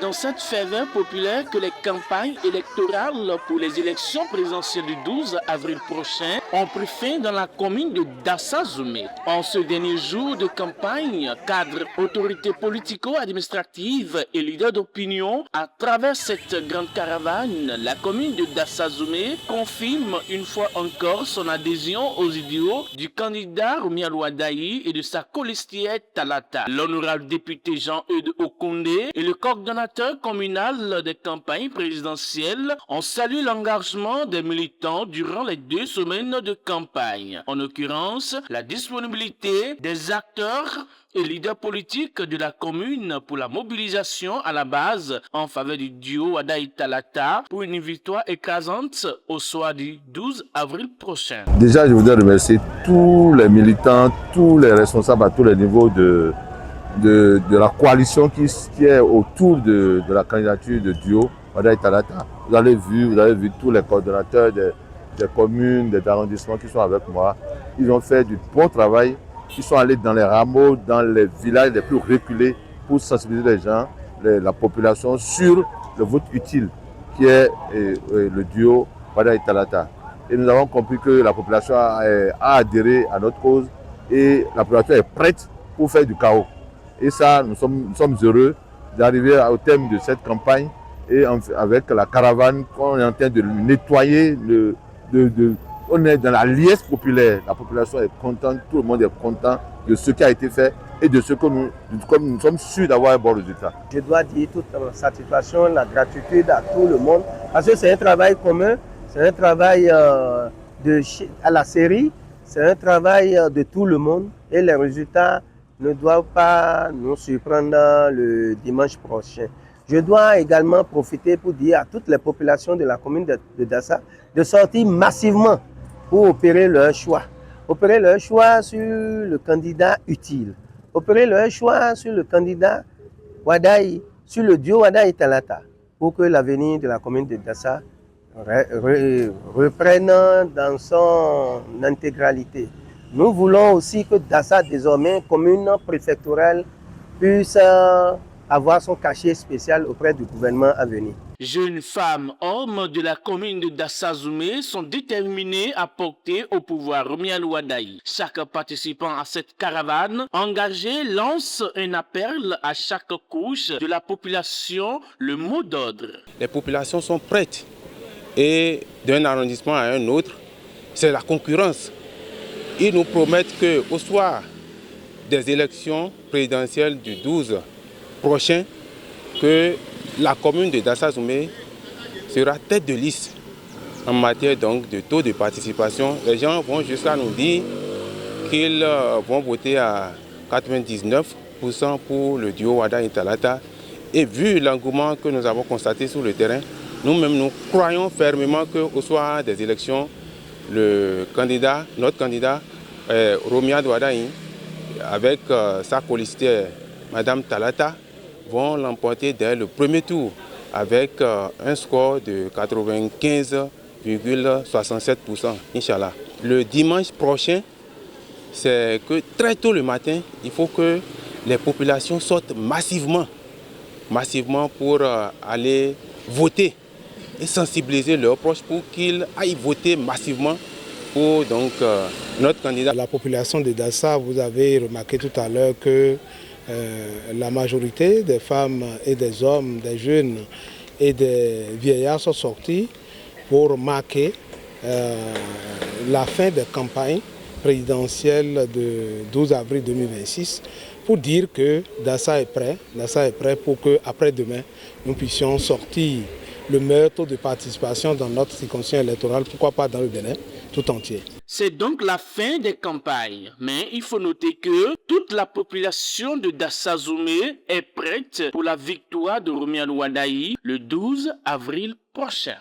dans cette ferveur populaire que les campagnes électorales pour les élections présidentielles du 12 avril prochain ont pris fin dans la commune de Dassa-Zoumé. En ce dernier jour de campagne, cadres, autorités politico-administratives et leaders d'opinion, à travers cette grande caravane, la commune de Dassa-Zoumé confirme une fois encore son adhésion aux idéaux du candidat Roumia Louadaï et de sa colistière Talata. L'honorable député Jean-Eudes Okondé et le coordonnateur communal des campagnes présidentielles ont salué l'engagement des militants durant les 2 semaines de campagne. En l'occurrence, la disponibilité des acteurs et leader politique de la commune pour la mobilisation à la base en faveur du duo Wadaï Talata pour une victoire écrasante au soir du 12 avril prochain. Déjà, je voudrais remercier tous les militants, tous les responsables à tous les niveaux de la coalition qui est autour de la candidature de duo Wadaï Talata. Vous avez vu tous les coordonnateurs des communes, des arrondissements qui sont avec moi. Ils ont fait du bon travail. Ils sont allés dans les hameaux, dans les villages les plus reculés pour sensibiliser les gens, la population sur le vote utile qui est le duo Wadaï Talata. Et nous avons compris que la population a adhéré à notre cause et la population est prête pour faire du chaos. Et ça, nous sommes heureux d'arriver au thème de cette campagne et avec la caravane qu'on est en train de nettoyer. On est dans la liesse populaire. La population est contente, tout le monde est content de ce qui a été fait et de ce que nous sommes sûrs d'avoir un bon résultat. Je dois dire toute ma satisfaction, la gratitude à tout le monde parce que c'est un travail commun, c'est un travail à la série, c'est un travail de tout le monde et les résultats ne doivent pas nous surprendre le dimanche prochain. Je dois également profiter pour dire à toutes les populations de la commune de Dassa de sortir massivement pour opérer leur choix. Opérer leur choix sur le candidat utile. Opérer leur choix sur le candidat Wadaï, sur le duo Wadaï Talata, pour que l'avenir de la commune de Dassa reprenne dans son intégralité. Nous voulons aussi que Dassa, désormais commune préfectorale, puisse avoir son cachet spécial auprès du gouvernement à venir. Jeunes femmes, hommes de la commune de Dassa-Zoumé sont déterminés à porter au pouvoir Roumia Louadaï. Chaque participant à cette caravane engagé lance un appel à chaque couche de la population, le mot d'ordre. Les populations sont prêtes et d'un arrondissement à un autre, c'est la concurrence. Ils nous promettent qu'au soir des élections présidentielles du 12 prochain, que la commune de Dassa-Zoumé sera tête de liste en matière donc de taux de participation. Les gens vont jusqu'à nous dire qu'ils vont voter à 99% pour le duo Wadaï Talata. Et vu l'engouement que nous avons constaté sur le terrain, nous-mêmes nous croyons fermement qu'au soir des élections, notre candidat, Roumia Louadaï, avec sa colistière, Madame Talata, vont l'emporter dès le premier tour avec un score de 95,67%, Inch'Allah. Le dimanche prochain, c'est que très tôt le matin, il faut que les populations sortent massivement pour aller voter et sensibiliser leurs proches pour qu'ils aillent voter massivement pour donc, notre candidat. La population de Dassa, vous avez remarqué tout à l'heure que la majorité des femmes et des hommes, des jeunes et des vieillards sont sortis pour marquer la fin des campagnes présidentielles de 12 avril 2026 pour dire que Dassa est prêt pour qu'après-demain, nous puissions sortir le meilleur taux de participation dans notre circonscription électorale, pourquoi pas dans le Bénin tout entier. C'est donc la fin des campagnes, mais il faut noter que toute la population de Dassa-Zoumé est prête pour la victoire de Roumia Louadaï le 12 avril prochain.